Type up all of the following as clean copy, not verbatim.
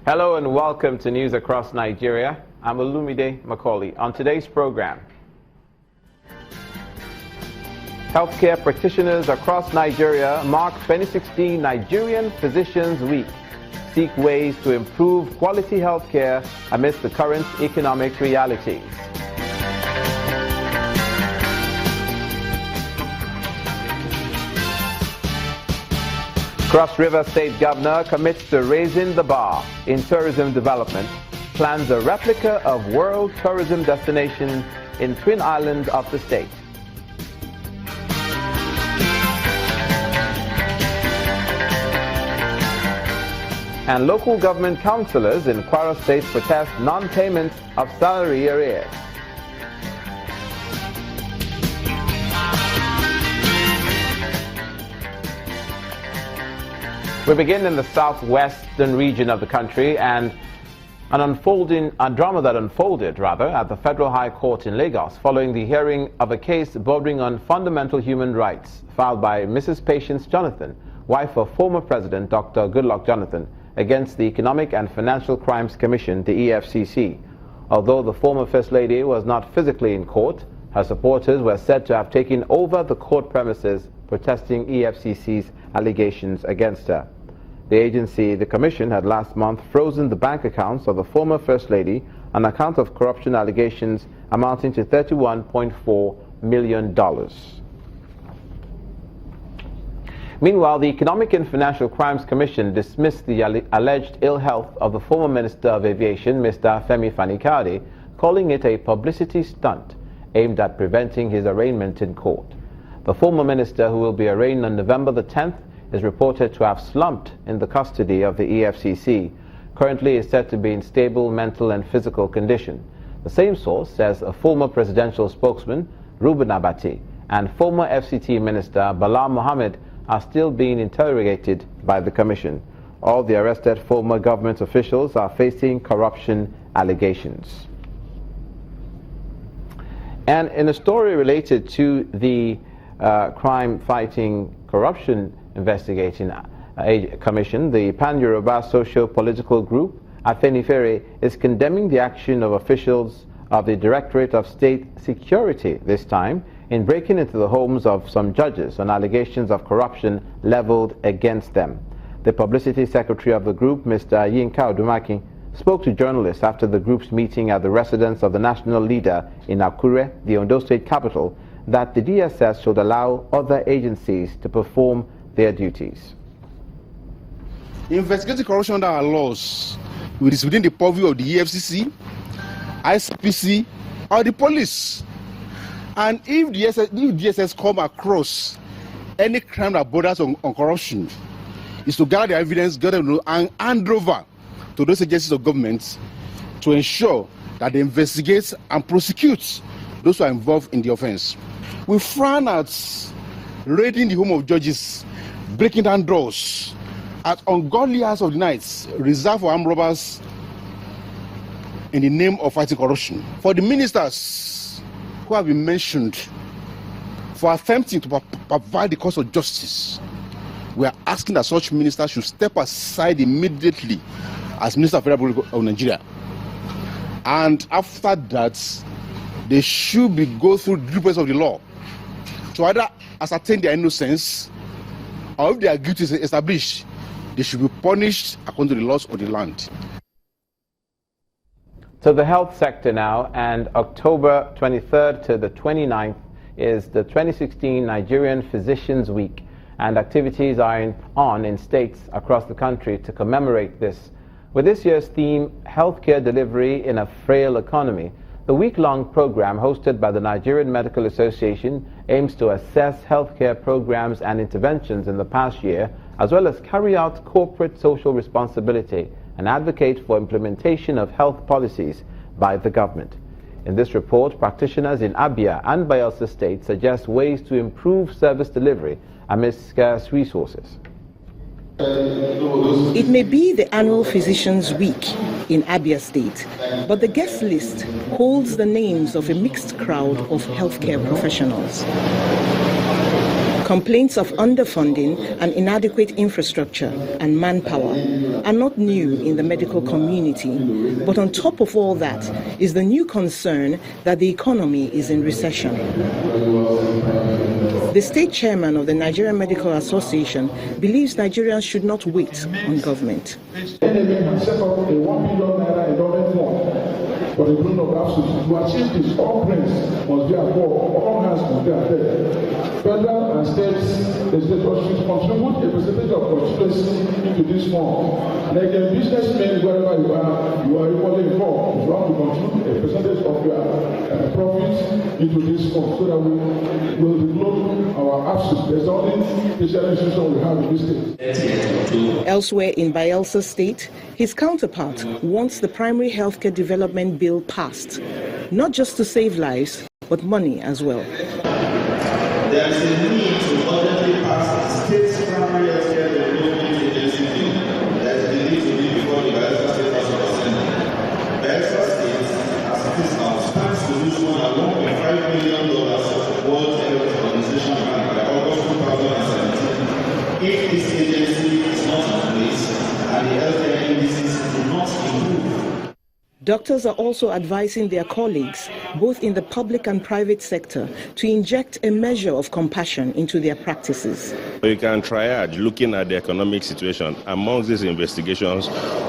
Hello and welcome to News Across Nigeria. I'm Olumide Macaulay. On today's program, healthcare practitioners across Nigeria mark 2016 Nigerian Physicians Week, seek ways to improve quality healthcare amidst the current economic realities. Cross River State Governor commits to raising the bar in tourism development, plans a replica of world tourism destination in Twin Island of the state. And local government councillors in Kwara State protest non-payment of salary arrears. We begin in the southwestern region of the country and a drama that unfolded at the Federal High Court in Lagos following the hearing of a case bordering on fundamental human rights filed by Mrs. Patience Jonathan, wife of former President Dr. Goodluck Jonathan, against the Economic and Financial Crimes Commission, the EFCC. Although the former First Lady was not physically in court, her supporters were said to have taken over the court premises protesting EFCC's allegations against her. The commission, had last month frozen the bank accounts of the former First Lady on account of corruption allegations amounting to $31.4 million. Meanwhile, the Economic and Financial Crimes Commission dismissed the alleged ill health of the former Minister of Aviation, Mr. Afenifere, calling it a publicity stunt aimed at preventing his arraignment in court. The former minister, who will be arraigned on November the 10th, is reported to have slumped in the custody of the EFCC. Currently is said to be in stable mental and physical condition. The same source says a former presidential spokesman, Reuben Abati, and former FCT Minister Bala Mohammed are still being interrogated by the commission. All the arrested former government officials are facing corruption allegations. And in a story related to the crime-fighting corruption investigating commission, the Pan-Yoruba socio-political group Afenifere is condemning the action of officials of the Directorate of State Security this time in breaking into the homes of some judges on allegations of corruption leveled against them. The publicity secretary of the group, Mr. Yinka Odumaki, spoke to journalists after the group's meeting at the residence of the national leader in Akure, the Ondo State capital, that the DSS should allow other agencies to perform their duties. Investigating corruption under our laws, which is within the purview of the EFCC, ICPC, or the police. And if the DSS come across any crime that borders on corruption, is to gather the evidence, and hand over to those agencies of government to ensure that they investigate and prosecute those who are involved in the offense. We frown at raiding the home of judges, breaking down doors at ungodly hours of the night reserved for armed robbers in the name of fighting corruption. For the ministers who have been mentioned for attempting to provide the cause of justice, we are asking that such ministers should step aside immediately as Minister of Federal Republic of Nigeria. And after that, they should go through the due process of the law to either ascertain their innocence, or if their guilt is established, they should be punished according to the laws of the land. To the health sector now, and October 23rd to the 29th is the 2016 Nigerian Physicians Week, and activities are on in states across the country to commemorate this. With this year's theme, Healthcare Delivery in a Frail Economy, the week-long program hosted by the Nigerian Medical Association aims to assess healthcare programs and interventions in the past year, as well as carry out corporate social responsibility and advocate for implementation of health policies by the government. In this report, practitioners in Abia and Bayelsa State suggest ways to improve service delivery amidst scarce resources. It may be the annual Physicians Week in Abia State, but the guest list holds the names of a mixed crowd of healthcare professionals. Complaints of underfunding and inadequate infrastructure and manpower are not new in the medical community, but on top of all that is the new concern that the economy is in recession. The state chairman of the Nigerian Medical Association believes Nigerians should not wait on government. NMA has set up a 1 billion naira endowment fund for the growth of AFSUS. To achieve this, all brains must be at work, all hands must be at work. Federal and states, the state should contribute a percentage of constituency into this fund. Like a businessman, wherever you are equally involved. You have to contribute a percentage of your profits into this fund so that we will develop our AFSUS. There's only special institution we have in this state. Elsewhere in Bayelsa State, his counterpart wants the primary healthcare development bill passed, not just to save lives, but money as well. There is a need to urgently pass the state's primary healthcare development agency bill that is believed to be before the Bayelsa State House of Assembly. Bayelsa State, as it is now, stands to lose more than $1.5 million World Health Organization grant by August 2017 if this agency is not in place and the healthcare indices do not improve. Doctors are also advising their colleagues, both in the public and private sector, to inject a measure of compassion into their practices. You can triage, looking at the economic situation, amongst these investigations,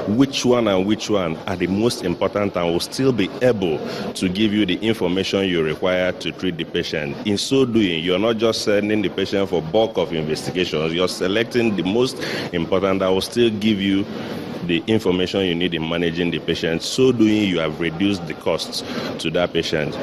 which one and which one are the most important and will still be able to give you the information you require to treat the patient. In so doing, you're not just sending the patient for bulk of investigations, you're selecting the most important that will still give you the information you need in managing the patient. So doing, you have reduced the costs to that patient.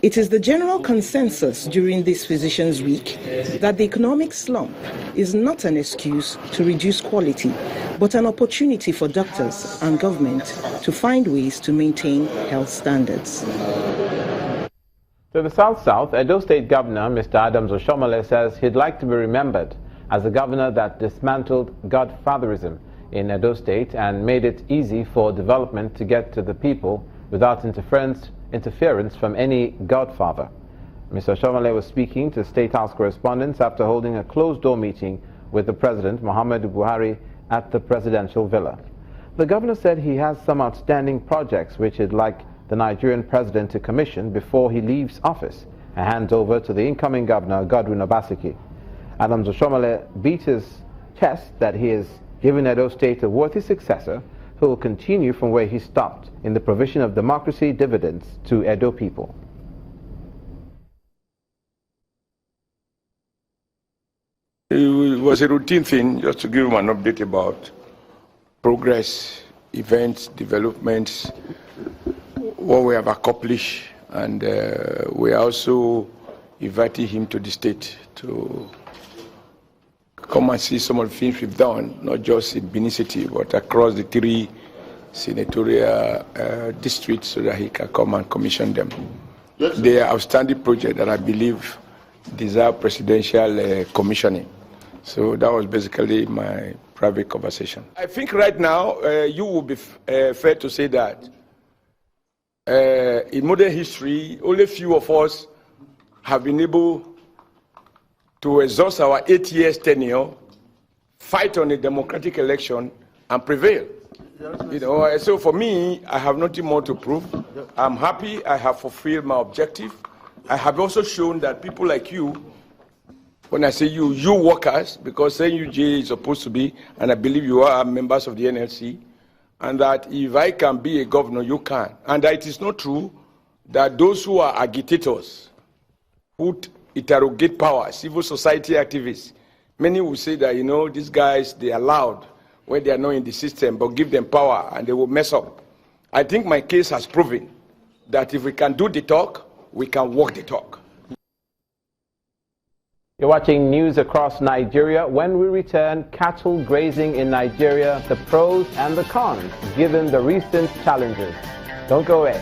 It is the general consensus during this Physicians' Week that the economic slump is not an excuse to reduce quality, but an opportunity for doctors and government to find ways to maintain health standards. To the South, Edo State Governor Mr. Adams Oshomole says he'd like to be remembered as the governor that dismantled godfatherism in Edo State and made it easy for development to get to the people without interference from any godfather. Mr. Oshomole was speaking to State House correspondents after holding a closed-door meeting with the President, Muhammadu Buhari, at the presidential villa. The governor said he has some outstanding projects which he'd like the Nigerian president to commission before he leaves office and hands over to the incoming governor, Godwin Obaseki. Adams Oshomole beat his chest that he is giving Edo State a worthy successor who will continue from where he stopped in the provision of democracy dividends to Edo people. It was a routine thing just to give him an update about progress, events, developments, what we have accomplished, and we also invited him to the state to come and see some of the things we've done, not just in Benin City, but across the 3 senatorial districts so that he can come and commission them. Yes, they are outstanding projects that I believe deserve presidential commissioning. So that was basically my private conversation. I think right now you will be fair to say that in modern history, only few of us have been able to exhaust our 8 years tenure, fight on a democratic election, and prevail. You know, so for me, I have nothing more to prove. I'm happy I have fulfilled my objective. I have also shown that people like you, when I say you workers, because NUJ is supposed to be, and I believe you are members of the NLC, and that if I can be a governor, you can. And that it is not true that those who are agitators, who interrogate power, civil society activists, many will say that, you know, these guys, they are loud when they are not in the system, but give them power and they will mess up. I think my case has proven that if we can do the talk, we can walk the talk. You're watching news across Nigeria. When we return, cattle grazing in Nigeria, the pros and the cons, given the recent challenges. Don't go away.